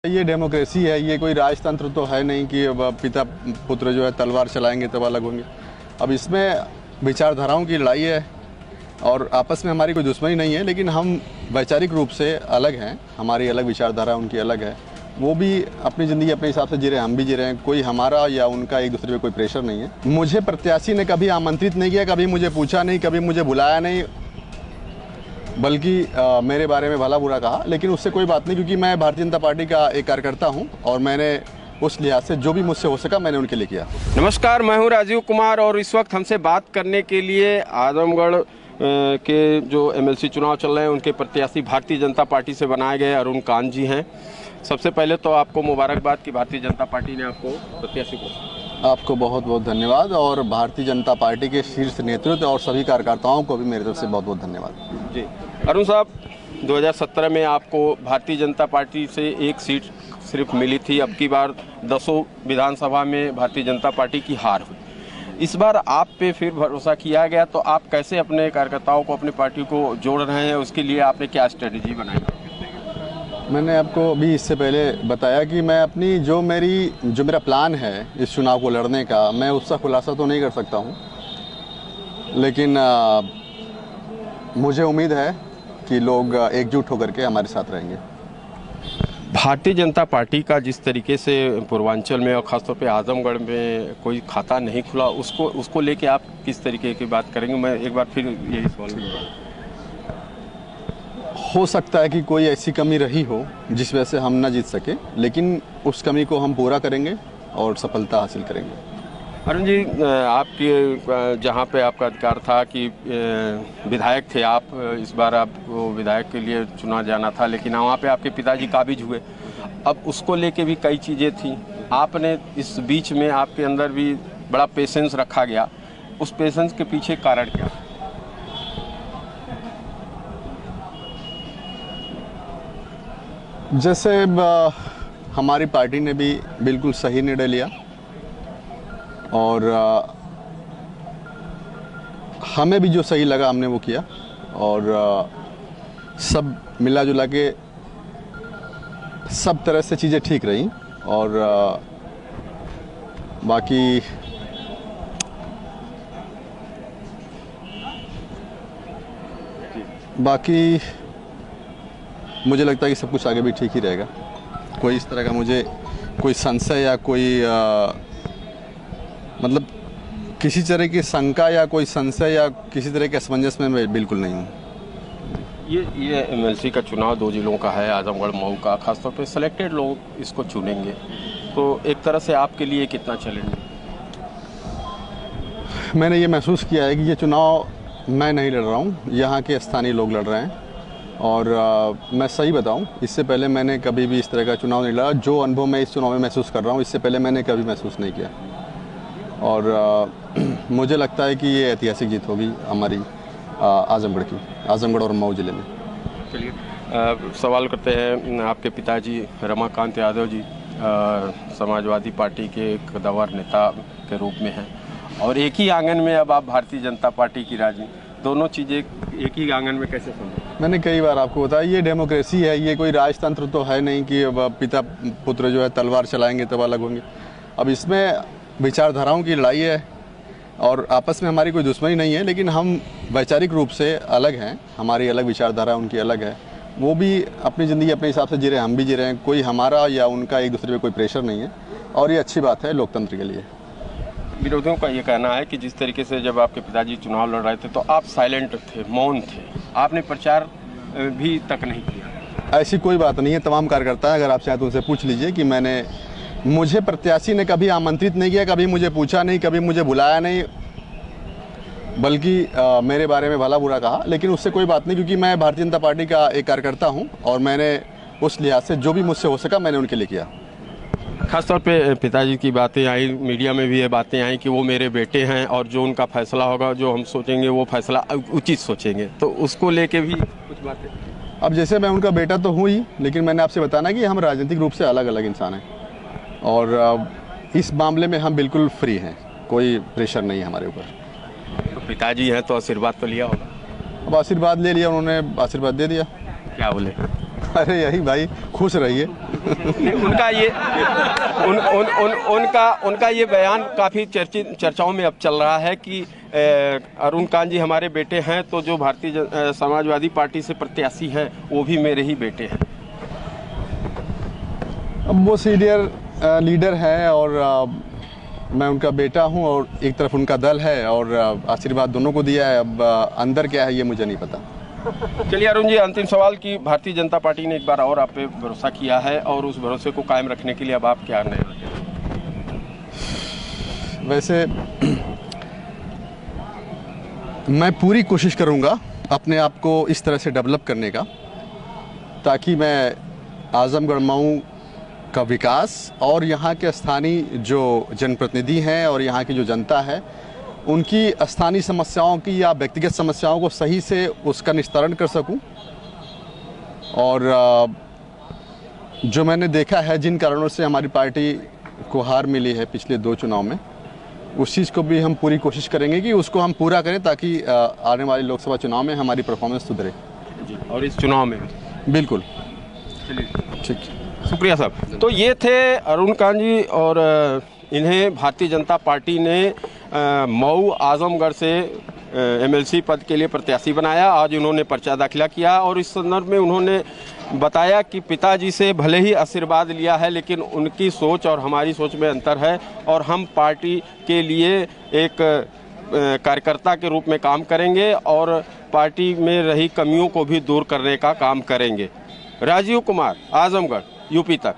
ये डेमोक्रेसी है, ये कोई राजतंत्र तो है नहीं कि अब पिता पुत्र जो है तलवार चलाएंगे तब अलग होंगे। अब इसमें विचारधाराओं की लड़ाई है और आपस में हमारी कोई दुश्मनी नहीं है, लेकिन हम वैचारिक रूप से अलग हैं, हमारी अलग विचारधारा उनकी अलग है। वो भी अपनी ज़िंदगी अपने हिसाब से जी रहे हैं, हम भी जी रहे हैं। कोई हमारा या उनका एक दूसरे पे कोई प्रेशर नहीं है। मुझे प्रत्याशी ने कभी आमंत्रित नहीं किया, कभी मुझे पूछा नहीं, कभी मुझे बुलाया नहीं, बल्कि मेरे बारे में भला बुरा कहा। लेकिन उससे कोई बात नहीं, क्योंकि मैं भारतीय जनता पार्टी का एक कार्यकर्ता हूं और मैंने उस लिहाज से जो भी मुझसे हो सका मैंने उनके लिए किया। नमस्कार, मैं हूं राजीव कुमार और इस वक्त हमसे बात करने के लिए आजमगढ़ के जो एमएलसी चुनाव चल रहे हैं उनके प्रत्याशी भारतीय जनता पार्टी से बनाए गए अरुण कांत जी हैं। सबसे पहले तो आपको मुबारकबाद कि भारतीय जनता पार्टी ने आपको प्रत्याशी को। आपको बहुत बहुत धन्यवाद और भारतीय जनता पार्टी के शीर्ष नेतृत्व और सभी कार्यकर्ताओं को भी मेरी तरफ से बहुत बहुत धन्यवाद। जी अरुण साहब, 2017 में आपको भारतीय जनता पार्टी से एक सीट सिर्फ मिली थी। अब की बार 10 विधानसभा में भारतीय जनता पार्टी की हार हुई। इस बार आप पे फिर भरोसा किया गया, तो आप कैसे अपने कार्यकर्ताओं को अपनी पार्टी को जोड़ रहे हैं, उसके लिए आपने क्या स्ट्रेटेजी बनाई? मैंने आपको अभी इससे पहले बताया कि मैं अपनी जो मेरा प्लान है इस चुनाव को लड़ने का, मैं उसका खुलासा तो नहीं कर सकता हूँ, लेकिन मुझे उम्मीद है कि लोग एकजुट होकर के हमारे साथ रहेंगे। भारतीय जनता पार्टी का जिस तरीके से पूर्वांचल में और ख़ासतौर पे आजमगढ़ में कोई खाता नहीं खुला, उसको लेके आप किस तरीके की बात करेंगे? मैं एक बार फिर यही सवाल। हो सकता है कि कोई ऐसी कमी रही हो जिस वजह से हम न जीत सके, लेकिन उस कमी को हम पूरा करेंगे और सफलता हासिल करेंगे। अरुण जी, आपके जहाँ पे आपका अधिकार था कि विधायक थे आप, इस बार आपको विधायक के लिए चुना जाना था, लेकिन वहाँ पे आपके पिताजी काबिज हुए। अब उसको लेके भी कई चीज़ें थी, आपने इस बीच में आपके अंदर भी बड़ा पेशेंस रखा गया। उस पेशेंस के पीछे कारण क्या? जैसे हमारी पार्टी ने भी बिल्कुल सही निर्णय लिया और हमें भी जो सही लगा हमने वो किया और सब मिला जुला के सब तरह से चीज़ें ठीक रही और बाकी मुझे लगता है कि सब कुछ आगे भी ठीक ही रहेगा। कोई इस तरह का मुझे कोई संशय या कोई मतलब किसी तरह की शंका या कोई संशय या किसी तरह के असमंजस में मैं बिल्कुल नहीं हूँ। ये एमएलसी का चुनाव 2 जिलों का है, आजमगढ़ मऊ का। खासतौर पे सिलेक्टेड लोग इसको चुनेंगे, तो एक तरह से आपके लिए कितना चैलेंज? मैंने ये महसूस किया है कि ये चुनाव मैं नहीं लड़ रहा हूँ, यहाँ के स्थानीय लोग लड़ रहे हैं। और मैं सही बताऊं, इससे पहले मैंने कभी भी इस तरह का चुनाव नहीं लड़ा। जो अनुभव मैं इस चुनाव में महसूस कर रहा हूं, इससे पहले मैंने कभी महसूस नहीं किया और मुझे लगता है कि ये ऐतिहासिक जीत होगी हमारी आजमगढ़ और मऊ ज़िले में। चलिए सवाल करते हैं, आपके पिताजी रमाकांत यादव जी समाजवादी पार्टी के एक कद्दावर नेता के रूप में हैं और एक ही आंगन में अब आप भारतीय जनता पार्टी की राजनीति, दोनों चीज़ें एक ही आंगन में कैसे संभव? मैंने कई बार आपको बताया, ये डेमोक्रेसी है, ये कोई राजतंत्र तो है नहीं कि अब पिता पुत्र जो है तलवार चलाएंगे तब अलग होंगे। अब इसमें विचारधाराओं की लड़ाई है और आपस में हमारी कोई दुश्मनी नहीं है, लेकिन हम वैचारिक रूप से अलग हैं, हमारी अलग विचारधारा उनकी अलग है। वो भी अपनी ज़िंदगी अपने हिसाब से जी रहे हैं, हम भी जी रहे हैं। कोई हमारा या उनका एक दूसरे पे कोई प्रेशर नहीं है और ये अच्छी बात है लोकतंत्र के लिए। विरोधियों का ये कहना है कि जिस तरीके से जब आपके पिताजी चुनाव लड़ रहे थे तो आप साइलेंट थे, मौन थे, आपने प्रचार भी तक नहीं किया। ऐसी कोई बात नहीं है, तमाम कार्यकर्ता है, अगर आप चाहें तो उनसे पूछ लीजिए कि मुझे प्रत्याशी ने कभी आमंत्रित नहीं किया, कभी मुझे पूछा नहीं, कभी मुझे बुलाया नहीं, बल्कि मेरे बारे में भला बुरा कहा। लेकिन उससे कोई बात नहीं, क्योंकि मैं भारतीय जनता पार्टी का एक कार्यकर्ता हूँ और मैंने उस लिहाज से जो भी मुझसे हो सका मैंने उनके लिए किया। खासतौर पे पिताजी की बातें आई, मीडिया में भी ये बातें आई कि वो मेरे बेटे हैं और जो उनका फैसला होगा, जो हम सोचेंगे वो फैसला उचित सोचेंगे, तो उसको लेके भी कुछ बातें। अब जैसे मैं उनका बेटा तो हूँ ही, लेकिन मैंने आपसे बताना कि हम राजनीतिक रूप से अलग अलग इंसान हैं और इस मामले में हम बिल्कुल फ्री हैं, कोई प्रेशर नहीं है हमारे ऊपर। तो पिताजी हैं तो आशीर्वाद तो लिया होगा? अब आशीर्वाद ले लिया उन्होंने, आशीर्वाद दे दिया। क्या बोले? अरे यही भाई, खुश रहिए। उनका ये उनका ये बयान काफ़ी चर्चाओं में अब चल रहा है कि अरुण कांत जी हमारे बेटे हैं, तो जो भारतीय समाजवादी पार्टी से प्रत्याशी हैं वो भी मेरे ही बेटे हैं। अब वो सीनियर लीडर है और मैं उनका बेटा हूं, और एक तरफ उनका दल है और आशीर्वाद दोनों को दिया है। अब अंदर क्या है ये मुझे नहीं पता। चलिए अरुण जी, अंतिम सवाल कि भारतीय जनता पार्टी ने एक बार और आप पे भरोसा किया है और उस भरोसे को कायम रखने के लिए अब आप क्या निर्णय लेंगे? वैसे मैं पूरी कोशिश करूंगा अपने आप को इस तरह से डेवलप करने का, ताकि मैं आजमगढ़ मऊ का विकास और यहाँ के स्थानीय जो जनप्रतिनिधि हैं और यहाँ की जो जनता है उनकी स्थानीय समस्याओं की या व्यक्तिगत समस्याओं को सही से उसका निस्तारण कर सकूं। और जो मैंने देखा है जिन कारणों से हमारी पार्टी को हार मिली है पिछले 2 चुनाव में, उस चीज़ को भी हम पूरी कोशिश करेंगे कि उसको हम पूरा करें, ताकि आने वाले लोकसभा चुनाव में हमारी परफॉर्मेंस सुधरे जी, और इस चुनाव में बिल्कुल। चलिए ठीक, शुक्रिया साहब। तो ये थे अरुण कांत जी, और इन्हें भारतीय जनता पार्टी ने मऊ आजमगढ़ से एमएलसी पद के लिए प्रत्याशी बनाया। आज उन्होंने पर्चा दाखिला किया और इस संदर्भ में उन्होंने बताया कि पिताजी से भले ही आशीर्वाद लिया है, लेकिन उनकी सोच और हमारी सोच में अंतर है और हम पार्टी के लिए एक कार्यकर्ता के रूप में काम करेंगे और पार्टी में रही कमियों को भी दूर करने का काम करेंगे। राजीव कुमार, आजमगढ़, यूपी तक।